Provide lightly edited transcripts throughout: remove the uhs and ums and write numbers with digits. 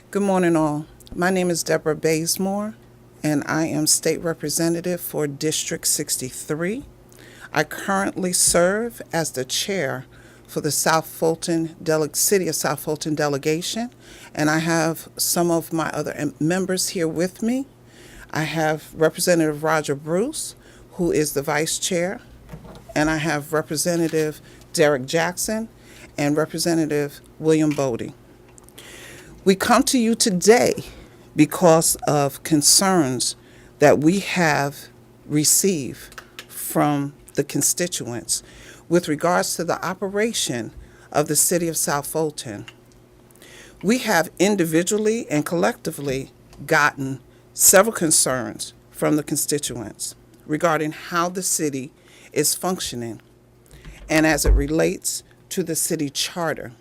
Good morning, all. My name is Deborah Bazemore, and I am State Representative for District 63. I currently serve as the chair for the City of South Fulton delegation, and I have some of my other members here with me. I have Representative Roger Bruce, who is the vice chair, and I have Representative Derek Jackson and Representative William Bodie. We come to you today because of concerns that we have received from the constituents with regards to the operation of the City of South Fulton. We have individually and collectively gotten several concerns from the constituents regarding how the city is functioning and as it relates to the city charter.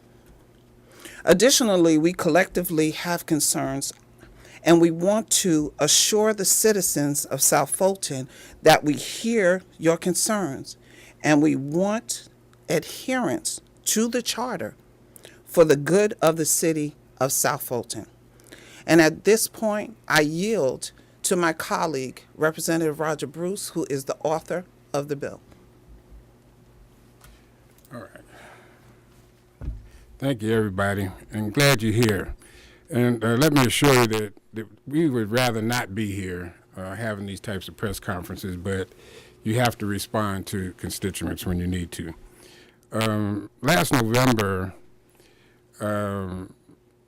Additionally, we collectively have concerns and we want to assure the citizens of South Fulton that we hear your concerns and we want adherence to the charter for the good of the city of South Fulton. And at this point, I yield to my colleague, Representative Roger Bruce, who is the author of the bill. All right. Thank you, everybody. I'm glad you're here. And let me assure you that we would rather not be here having these types of press conferences, but you have to respond to constituents when you need to. Last November,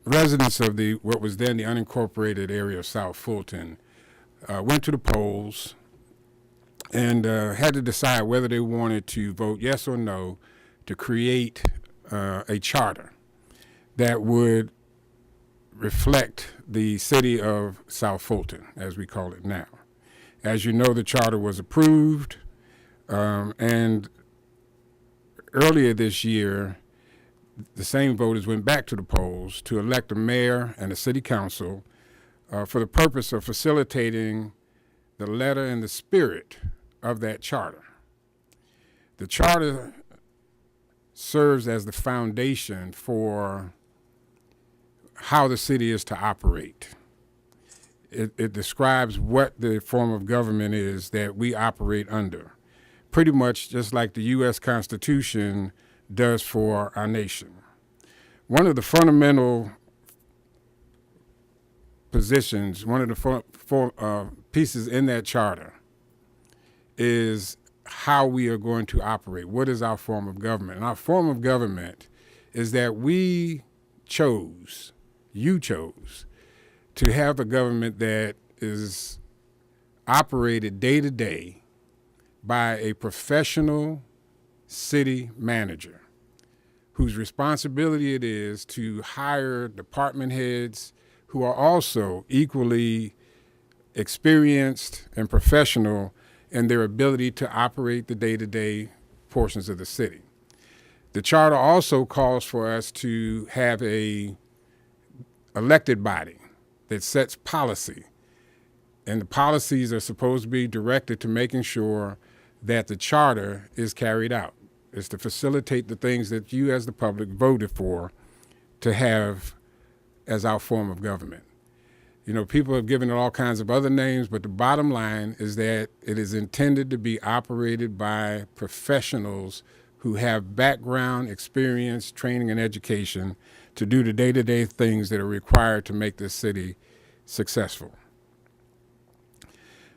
residents of what was then the unincorporated area of South Fulton went to the polls and had to decide whether they wanted to vote yes or no to create a charter that would reflect the city of South Fulton, as we call it now. As you know, the charter was approved, and earlier this year, the same voters went back to the polls to elect a mayor and a city council for the purpose of facilitating the letter and the spirit of that charter. The charter serves as the foundation for how the city is to operate. It describes what the form of government is that we operate under, pretty much just like the U.S. Constitution does for our nation. One of the fundamental positions, one of the pieces in that charter is how we are going to operate. What is our form of government? And our form of government is that you chose, to have a government that is operated day to day by a professional city manager whose responsibility it is to hire department heads who are also equally experienced and professional and their ability to operate the day-to-day portions of the city. The charter also calls for us to have a elected body that sets policy, and the policies are supposed to be directed to making sure that the charter is carried out. It's to facilitate the things that you as the public voted for to have as our form of government. You know, people have given it all kinds of other names, but the bottom line is that it is intended to be operated by professionals who have background, experience, training, and education to do the day-to-day things that are required to make this city successful.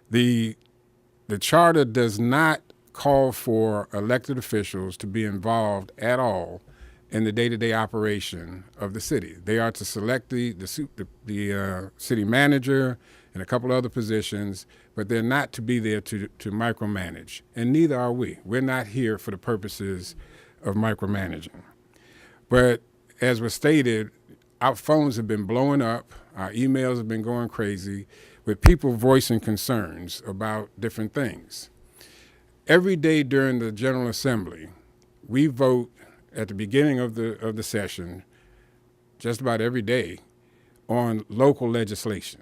The charter does not call for elected officials to be involved at all in the day-to-day operation of the city. They are to select the city manager and a couple other positions, but they're not to be there to micromanage, and neither are we. We're not here for the purposes of micromanaging. But as was stated, our phones have been blowing up, our emails have been going crazy, with people voicing concerns about different things. Every day during the General Assembly, we vote at the beginning of the session, just about every day, on local legislation.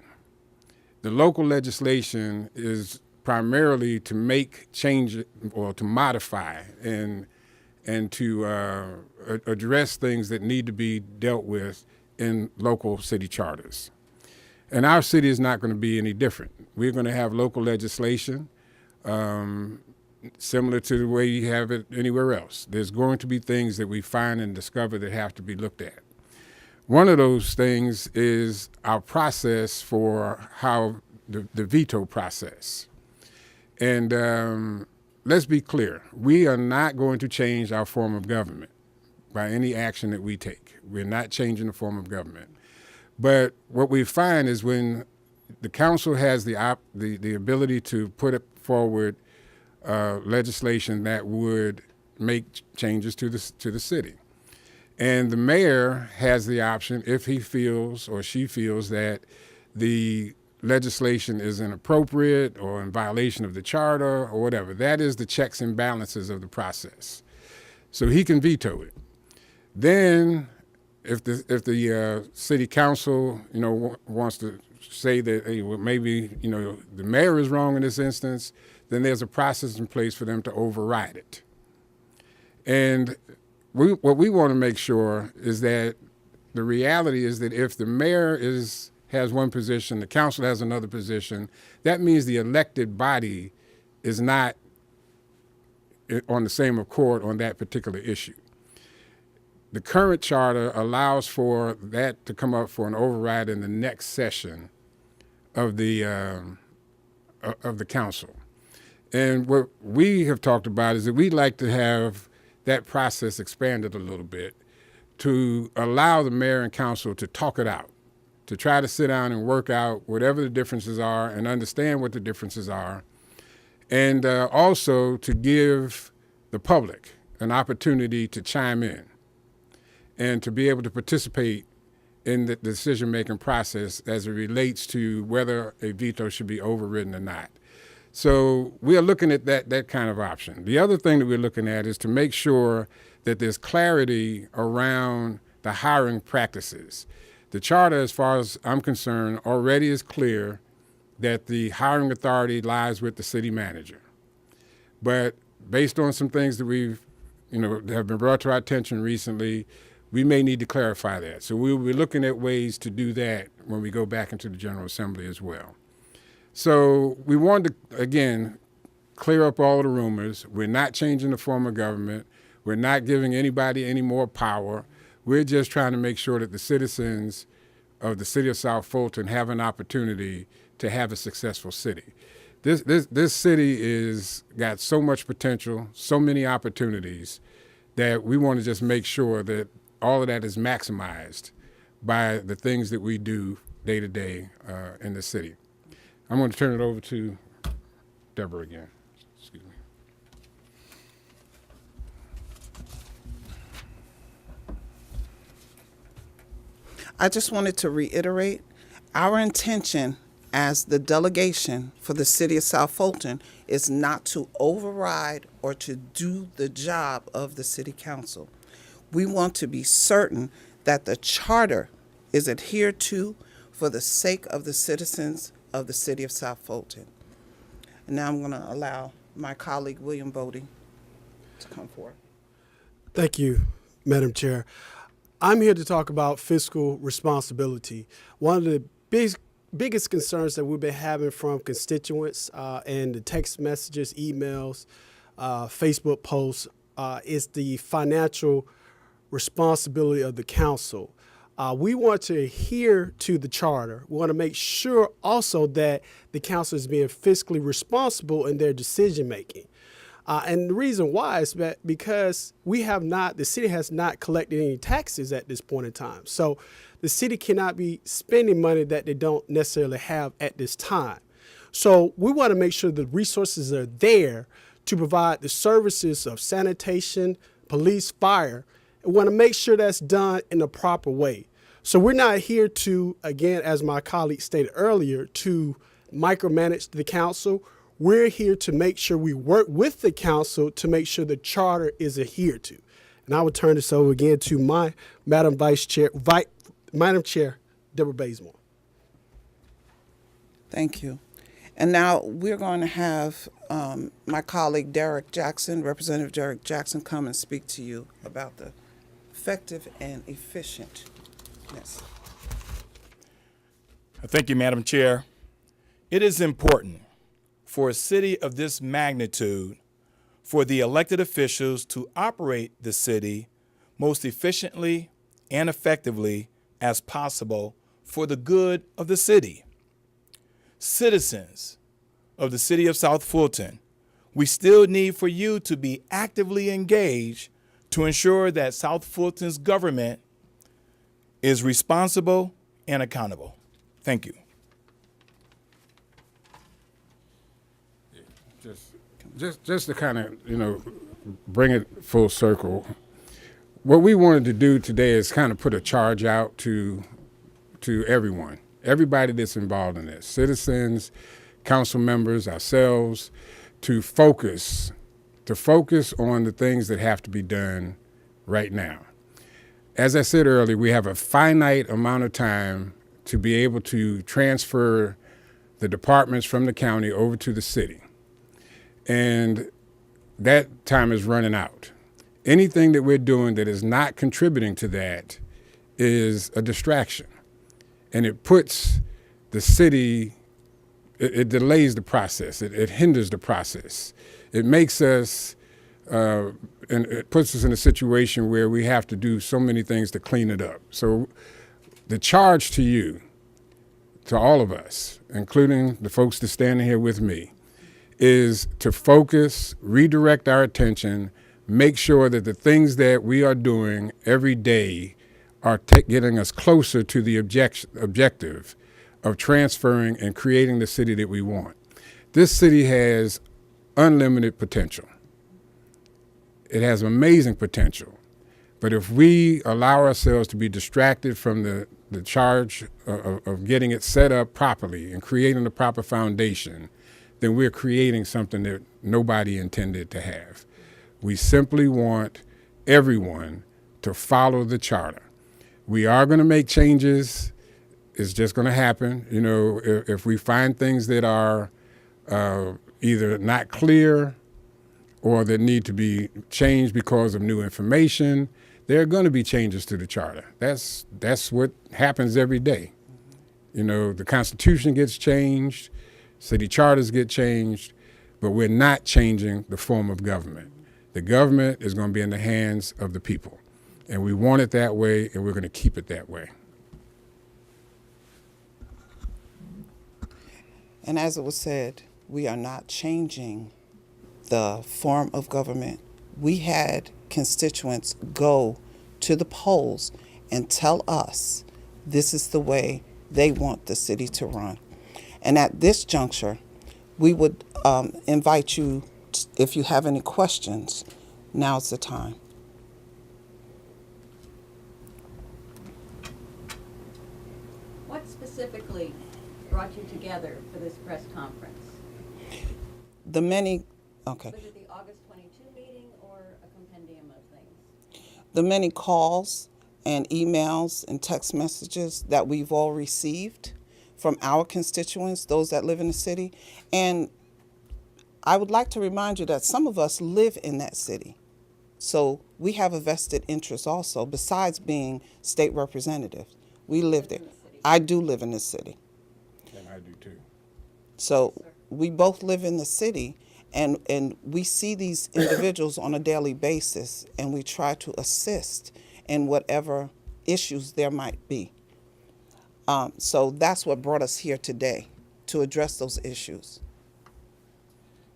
The local legislation is primarily to make change or to modify and to address things that need to be dealt with in local city charters. And our city is not going to be any different. We're going to have local legislation similar to the way you have it anywhere else. There's going to be things that we find and discover that have to be looked at. One of those things is our process for how the veto process. And let's be clear, we are not going to change our form of government by any action that we take. We're not changing the form of government. But what we find is when the council has the ability to put forward legislation that would make changes to the city. And the mayor has the option, if he feels or she feels that the legislation is inappropriate or in violation of the charter or whatever. That is the checks and balances of the process. So he can veto it. Then if the city council, wants to say that, hey, well, maybe, the mayor is wrong in this instance, then there's a process in place for them to override it. And what we want to make sure is that the reality is that if the mayor has one position, the council has another position, that means the elected body is not on the same accord on that particular issue. The current charter allows for that to come up for an override in the next session of the council. And what we have talked about is that we'd like to have that process expanded a little bit to allow the mayor and council to talk it out, to try to sit down and work out whatever the differences are and understand what the differences are, and also to give the public an opportunity to chime in and to be able to participate in the decision-making process as it relates to whether a veto should be overridden or not. So we are looking at that kind of option. The other thing that we're looking at is to make sure that there's clarity around the hiring practices. The charter, as far as I'm concerned, already is clear that the hiring authority lies with the city manager. But based on some things that have been brought to our attention recently, we may need to clarify that. So we will be looking at ways to do that when we go back into the General Assembly as well. So we wanted to, again, clear up all the rumors. We're not changing the form of government. We're not giving anybody any more power. We're just trying to make sure that the citizens of the city of South Fulton have an opportunity to have a successful city. This city is got so much potential, so many opportunities, that we want to just make sure that all of that is maximized by the things that we do day to day in the city. I'm going to turn it over to Deborah again. Excuse me. I just wanted to reiterate our intention as the delegation for the city of South Fulton is not to override or to do the job of the city council. We want to be certain that the charter is adhered to for the sake of the citizens of the city of South Fulton. And now I'm going to allow my colleague William Bodie to come forward. Thank you, Madam Chair. I'm here to talk about fiscal responsibility. One of the biggest concerns that we've been having from constituents and the text messages, emails, Facebook posts is the financial responsibility of the council. We want to adhere to the charter. We want to make sure also that the council is being fiscally responsible in their decision making. And the reason why is that because the city has not collected any taxes at this point in time. So the city cannot be spending money that they don't necessarily have at this time. So we want to make sure the resources are there to provide the services of sanitation, police, fire. We want to make sure that's done in the proper way. So we're not here to, again, as my colleague stated earlier, to micromanage the council. We're here to make sure we work with the council to make sure the charter is adhered to. And I will turn this over again to my Madam Chair, Deborah Bazemore. Thank you. And now we're going to have my colleague Derek Jackson, Representative Derek Jackson, come and speak to you about the effective and efficient Yes. Thank you, Madam Chair. It is important for a city of this magnitude for the elected officials to operate the city most efficiently and effectively as possible for the good of the city. Citizens of the city of South Fulton, we still need for you to be actively engaged to ensure that South Fulton's government is responsible and accountable. Thank you. Just to kind of, bring it full circle, what we wanted to do today is kind of put a charge out to everyone, everybody that's involved in this, citizens, council members, ourselves, to focus on the things that have to be done right now. As I said earlier, we have a finite amount of time to be able to transfer the departments from the county over to the city. And that time is running out. Anything that we're doing that is not contributing to that is a distraction. And it puts the city, it delays the process. It hinders the process. It makes us, and it puts us in a situation where we have to do so many things to clean it up. So the charge to you, to all of us, including the folks that stand here with me, is to focus, redirect our attention, make sure that the things that we are doing every day are getting us closer to the objective of transferring and creating the city that we want. This city has unlimited potential. It has amazing potential. But if we allow ourselves to be distracted from the charge of getting it set up properly and creating the proper foundation, then we're creating something that nobody intended to have. We simply want everyone to follow the charter. We are going to make changes. It's just going to happen. If we find things that are either not clear or that need to be changed because of new information, there are going to be changes to the charter. That's what happens every day. The Constitution gets changed, city charters get changed, but we're not changing the form of government. The government is going to be in the hands of the people, and we want it that way, and we're going to keep it that way. And as it was said, we are not changing the form of government. We had constituents go to the polls and tell us this is the way they want the city to run. And at this juncture, we would invite you, if you have any questions, now's the time. What specifically brought you together for this press conference? The many, okay. Was it the August 22 meeting or a compendium of things? The many calls and emails and text messages that we've all received from our constituents, those that live in the city. And I would like to remind you that some of us live in that city. So we have a vested interest also, besides being state representatives. We live there. I do live in the city. And I do too. So we both live in the city, and we see these individuals on a daily basis, and we try to assist in whatever issues there might be. So that's what brought us here today, to address those issues.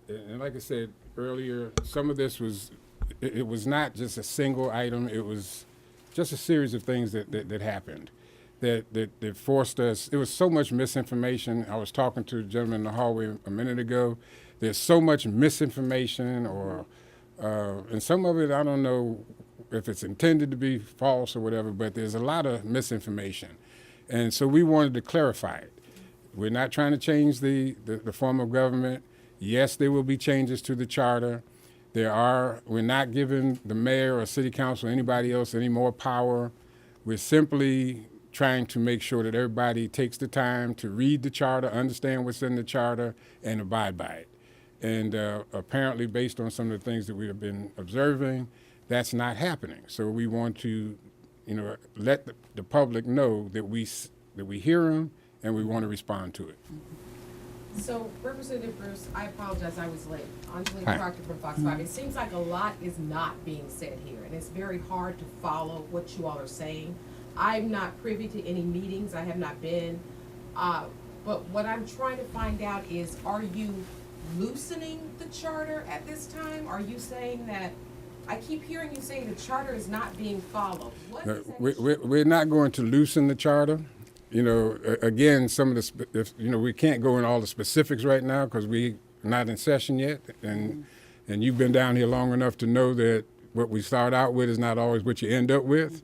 And like I said earlier, some of this was, it was not just a single item, it was just a series of things that happened that forced us. There was so much misinformation. I was talking to a gentleman in the hallway a minute ago. There's so much misinformation, and some of it, I don't know if it's intended to be false or whatever, but there's a lot of misinformation. And so we wanted to clarify it. We're not trying to change the form of government. Yes, there will be changes to the charter. We're not giving the mayor or city council or anybody else any more power. We're simply trying to make sure that everybody takes the time to read the charter, understand what's in the charter, and abide by it. And apparently, based on some of the things that we have been observing, that's not happening. So we want to let the public know that we hear them and we want to respond to it. So, Representative Bruce, I apologize, I was late. Anjali Hi. Proctor from Fox 5. It seems like a lot is not being said here, and it's very hard to follow what you all are saying. I'm not privy to any meetings, I have not been. But what I'm trying to find out is, are you loosening the charter at this time? Are you saying that, I keep hearing you saying the charter is not being followed. What is that? We're not going to loosen the charter. Again, some of the, we can't go in all the specifics right now because we're not in session yet. And you've been down here long enough to know that what we start out with is not always what you end up with.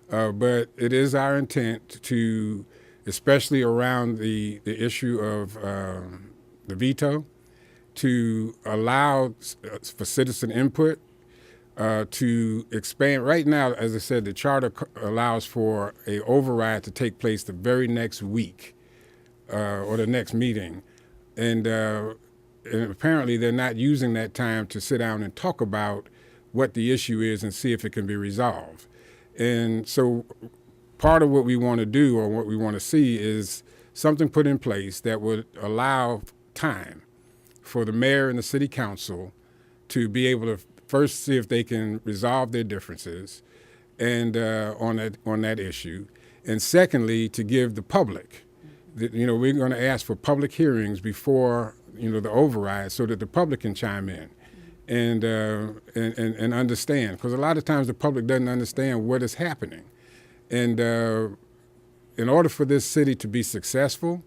But it is our intent to, especially around the issue of the veto, to allow for citizen input, to expand. Right now, as I said, the charter allows for a override to take place the very next week or the next meeting. And apparently they're not using that time to sit down and talk about what the issue is and see if it can be resolved. And so part of what we want to do or what we want to see is something put in place that would allow time for the mayor and the city council to be able to first see if they can resolve their differences and on that issue. And secondly, to give the public, we're going to ask for public hearings before, the override so that the public can chime in and understand. Because a lot of times the public doesn't understand what is happening. And in order for this city to be successful,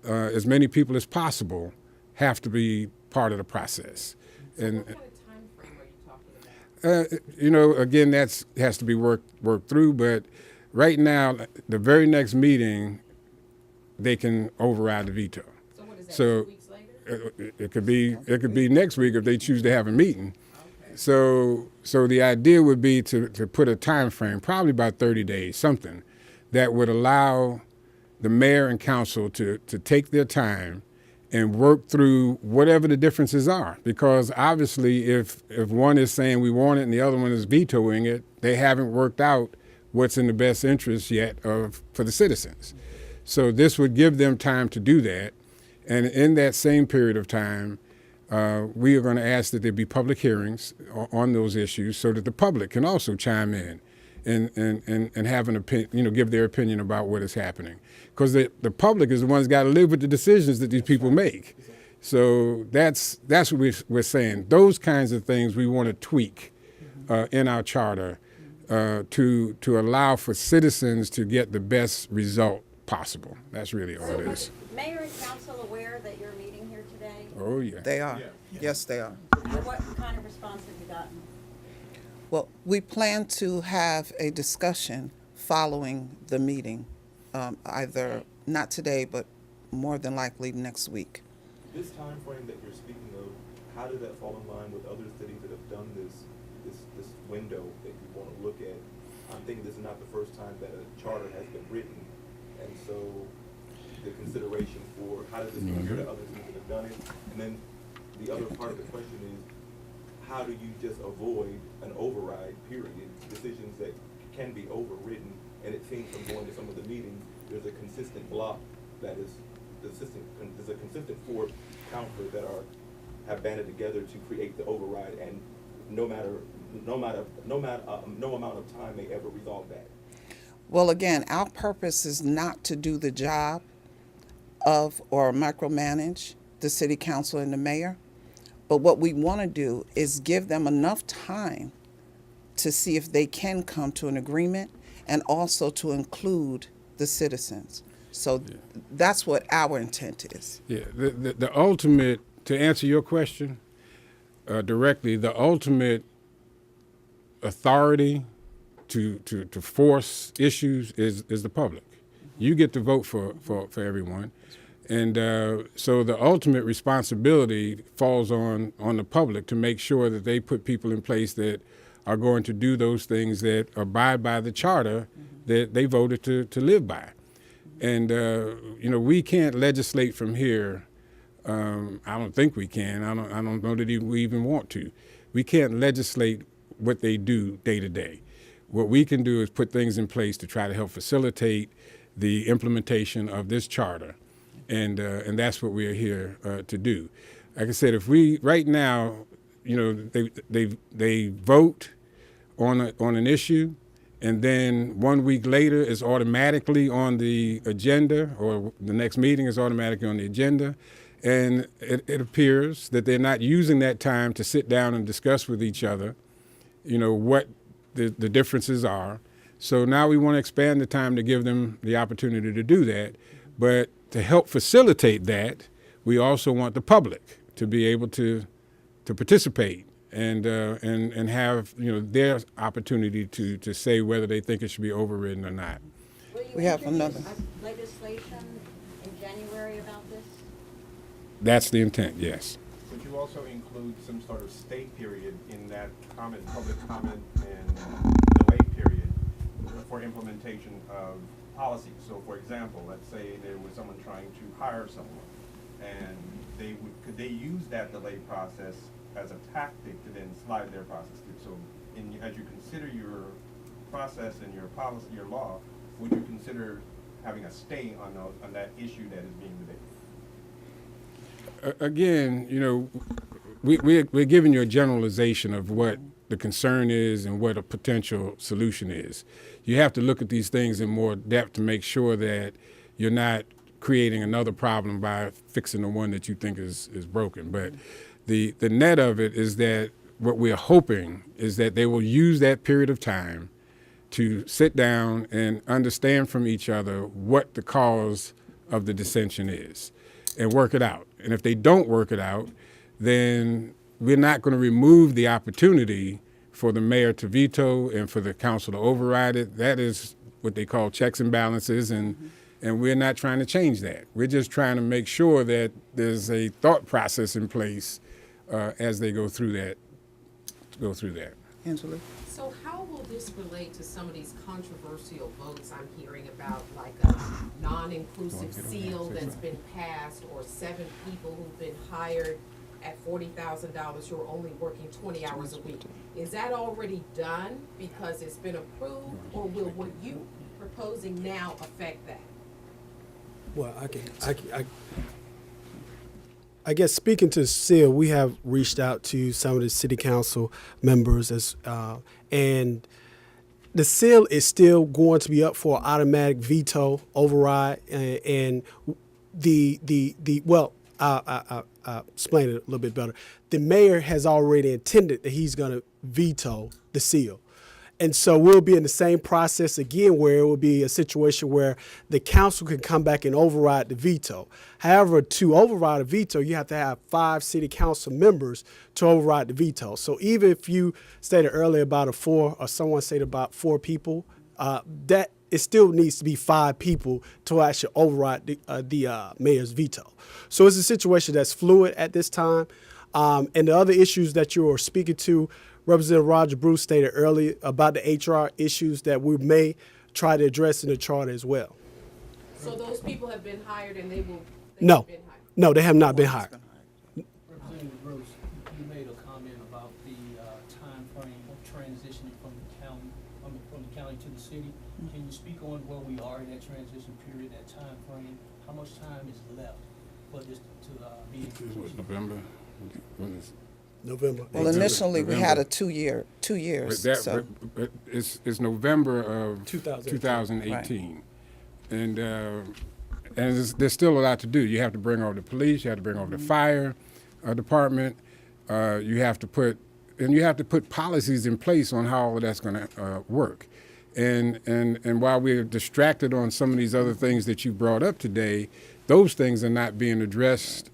as many people as possible have to be part of the process. So And what kind of time frame are you talking about? again, that has to be worked through. But right now, the very next meeting, they can override the veto. So what is that, So 2 weeks later? it could be next week if they choose to have a meeting. So the idea would be to put a time frame, probably about 30 days, something that would allow the mayor and council to take their time and work through whatever the differences are. Because obviously if one is saying we want it and the other one is vetoing it, they haven't worked out what's in the best interest yet for the citizens. So this would give them time to do that. And in that same period of time, we are going to ask that there be public hearings on those issues so that the public can also chime in and have an opinion, give their opinion about what is happening. Because the public is the ones got to live with the decisions that these people make. So that's what we're saying. Those kinds of things we want to tweak in our charter to allow for citizens to get the best result possible. That's really all it is. Mayor and council aware that you're meeting here today? Oh, yeah. They are. Yes, they are. And what kind of response have you gotten? Well, we plan to have a discussion following the meeting, either not today, but more than likely next week. This time frame that you're speaking of, how did that fall in line with other cities that have done this window that you want to look at? I'm thinking this is not the first time that a charter has been written, and so the consideration for how does this compare to other cities that have done it? And then the other part of the question is, how do you just avoid an override, period? Decisions that can be overridden, and it seems from going to some of the meetings, there's a consistent block that is there's a consistent four counselors that have banded together to create the override, and no amount of time may ever resolve that. Well, again, our purpose is not to do the job of or micromanage the city council and the mayor. But what we want to do is give them enough time to see if they can come to an agreement and also to include the citizens. So that's what our intent is. Yeah, the ultimate, to answer your question directly, the ultimate authority to force issues is the public. You get to vote for everyone. And so the ultimate responsibility falls on the public to make sure that they put people in place that are going to do those things that abide by the charter that they voted to live by. And, we can't legislate from here. I don't think we can. I don't know that we even want to. We can't legislate what they do day to day. What we can do is put things in place to try to help facilitate the implementation of this charter, and that's what we are here to do. Like I said, if we right now, they vote on an issue, and then 1 week later is automatically on the agenda, or the next meeting is automatically on the agenda, and it appears that they're not using that time to sit down and discuss with each other, what the differences are. So now we want to expand the time to give them the opportunity to do that. But to help facilitate that, we also want the public to be able to participate and have their opportunity to say whether they think it should be overridden or not. Will you We have introduce another. legislation in January about this? That's the intent, yes. Would you also include some sort of stay period in that public comment and delay period for implementation of policies? So for example, let's say there was someone trying to hire someone, and could they use that delay process as a tactic to then slide their process through? So as you consider your process and your policy, your law, would you consider having a stay on that issue that is being debated? Again, we're giving you a generalization of what the concern is and what a potential solution is. You have to look at these things in more depth to make sure that you're not creating another problem by fixing the one that you think is broken. But the net of it is that what we're hoping is that they will use that period of time to sit down and understand from each other what the cause of the dissension is and work it out. And if they don't work it out, then we're not going to remove the opportunity for the mayor to veto and for the council to override it. That is what they call checks and balances, and we're not trying to change that. We're just trying to make sure that there's a thought process in place as they go through that. Angela? So how will this relate to some of these controversial votes I'm hearing about, like a non-inclusive seal that's been passed, or 7 people who've been hired at $40,000 who are only working 20 hours a week? Is that already done because it's been approved, or will what you proposing now affect that? Well, I guess speaking to SEAL, we have reached out to some of the city council members and the SEAL is still going to be up for automatic veto override, and I'll explain it a little bit better. The mayor has already intended that he's going to veto the seal. And so we'll be in the same process again, where it will be a situation where the council can come back and override the veto. However, to override a veto, you have to have 5 city council members to override the veto. So even if you stated earlier about a 4, or someone said about 4 people, that it still needs to be 5 people to actually override the mayor's veto. So it's a situation that's fluid at this time. And the other issues that you were speaking to, Representative Roger Bruce stated earlier about the HR issues that we may try to address in the charter as well. So those people have been hired and they No. have been hired? No, they have not been hired. Representative Bruce, you made a comment about the time frame of transitioning from the county to the city. Can you speak on where we are in that transition period, that time frame? How much time is left for this to be included? November. November. Well, initially, we had a 2 years. So. But it's November of 2018. 2018. And there's still a lot to do. You have to bring over the police, you have to bring over the fire department, you have to put policies in place on how all of that's going to work. And while we're distracted on some of these other things that you brought up today, those things are not being addressed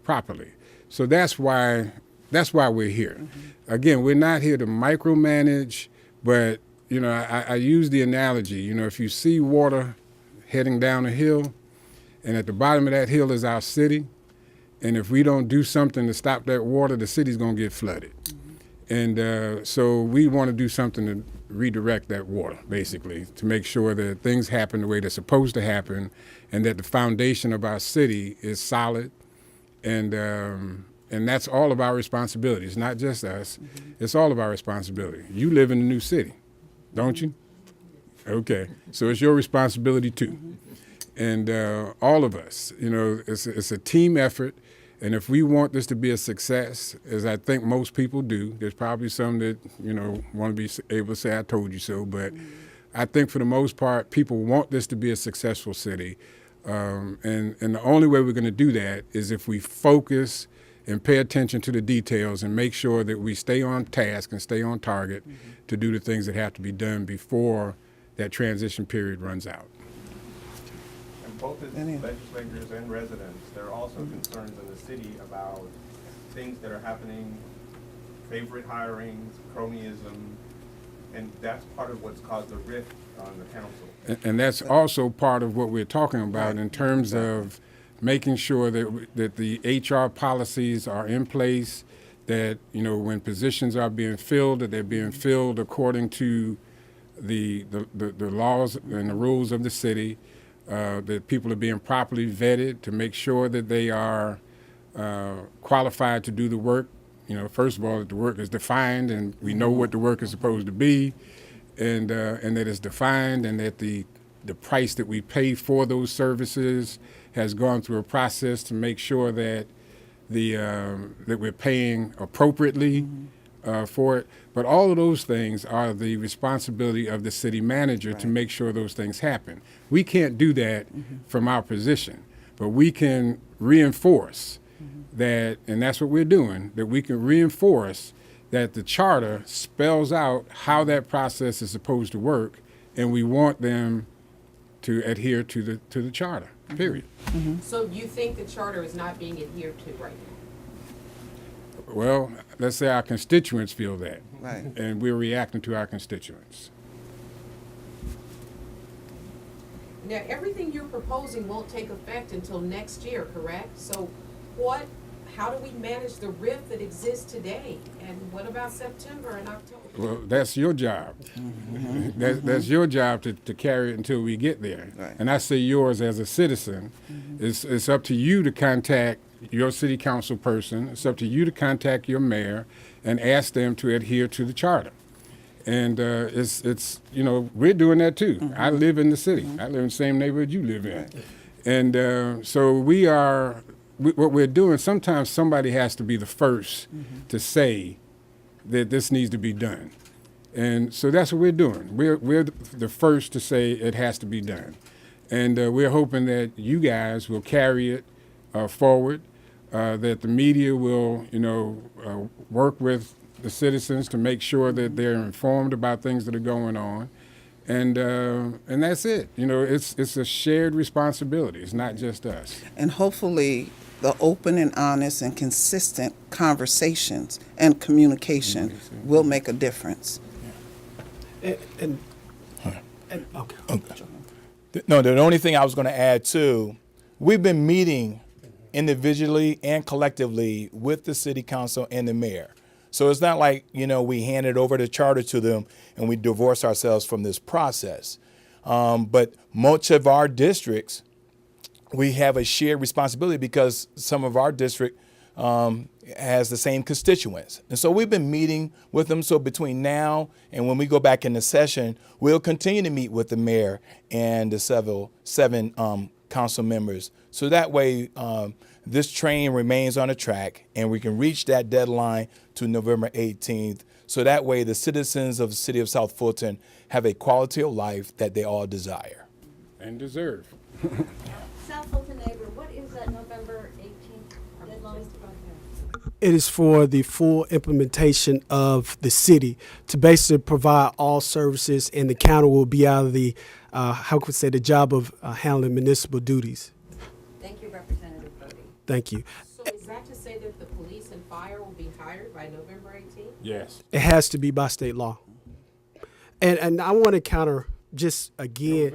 properly. So that's why we're here. Again, we're not here to micromanage, but I use the analogy. If you see water heading down a hill, and at the bottom of that hill is our city, and if we don't do something to stop that water, the city's going to get flooded. And so we want to do something to redirect that water, basically, to make sure that things happen the way they're supposed to happen, and that the foundation of our city is solid. And that's all of our responsibility. It's not just us. It's all of our responsibility. You live in the new city. don't you? Okay, so it's your responsibility too. And all of us, it's a team effort. And if we want this to be a success, as I think most people do, there's probably some that, want to be able to say, I told you so. But I think for the most part, people want this to be a successful city. And the only way we're going to do that is if we focus and pay attention to the details and make sure that we stay on task and stay on target to do the things that have to be done before that transition period runs out. And both as legislators and residents, there are also concerns in the city about things that are happening, favorite hirings, cronyism, and that's part of what's caused the rift on the council. And that's also part of what we're talking about in terms of making sure that the HR policies are in place, that, when positions are being filled, that they're being filled according to the laws and the rules of the city, that people are being properly vetted to make sure that they are qualified to do the work. First of all, that the work is defined and we know what the work is supposed to be, and that it's defined, and that the price that we pay for those services has gone through a process to make sure that that we're paying appropriately for it. But all of those things are the responsibility of the city manager to make sure those things happen. We can't do that from our position, but we can reinforce that, and that's what we're doing, that we can reinforce that the charter spells out how that process is supposed to work, and we want them to adhere to the charter, period. So you think the charter is not being adhered to right now? Well, let's say our constituents feel that, Right. and we're reacting to our constituents. Now, everything you're proposing won't take effect until next year, correct? So how do we manage the rift that exists today? And what about September and October? Well, that's your job. That's your job to carry it until we get there. Right. And I say yours as a citizen. It's up to you to contact your city council person. It's up to you to contact your mayor and ask them to adhere to the charter. And it's we're doing that too. I live in the city. I live in the same neighborhood you live in. Right. And so what we're doing, sometimes somebody has to be the first to say that this needs to be done. And so that's what we're doing. We're the first to say it has to be done. And we're hoping that you guys will carry it forward, that the media will, work with the citizens to make sure that they're informed about things that are going on. And that's it. It's a shared responsibility. It's not just us. And hopefully the open and honest and consistent conversations and communication will make a difference. And okay. No, the only thing I was going to add too, we've been meeting individually and collectively with the city council and the mayor. So it's not like, we handed over the charter to them and we divorce ourselves from this process. But much of our districts, we have a shared responsibility because some of our district has the same constituents. And so we've been meeting with them. So between now and when we go back into session, we'll continue to meet with the mayor and the seven council members. So that way, this train remains on the track and we can reach that deadline to November 18th. So that way, the citizens of the city of South Fulton have a quality of life that they all desire. And deserve. South Fulton neighbor, what is that November 18th deadline? It is for the full implementation of the city to basically provide all services, and the county will be out of the, the job of handling municipal duties. Thank you, Representative Brody. Thank you. So is that to say that the police and fire will be hired by November 18th? Yes. It has to be by state law. And I want to counter just again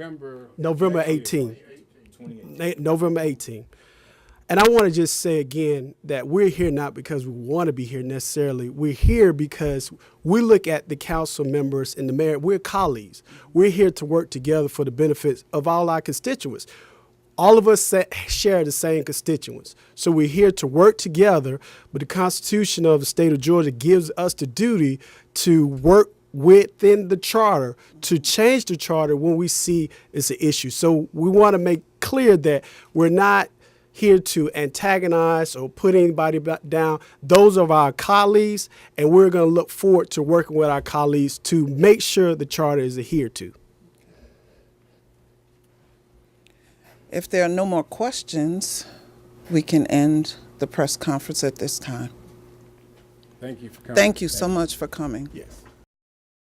November 18th. November 18th. And I want to just say again that we're here not because we want to be here necessarily. We're here because we look at the council members and the mayor. We're colleagues. We're here to work together for the benefits of all our constituents. All of us share the same constituents. So we're here to work together, but the Constitution of the state of Georgia gives us the duty to work within the charter to change the charter when we see it's an issue. So we want to make clear that we're not here to antagonize or put anybody down. Those are our colleagues, and we're going to look forward to working with our colleagues to make sure the charter is adhered to. If there are no more questions, we can end the press conference at this time. Thank you for coming. Thank you so much for coming. Yes.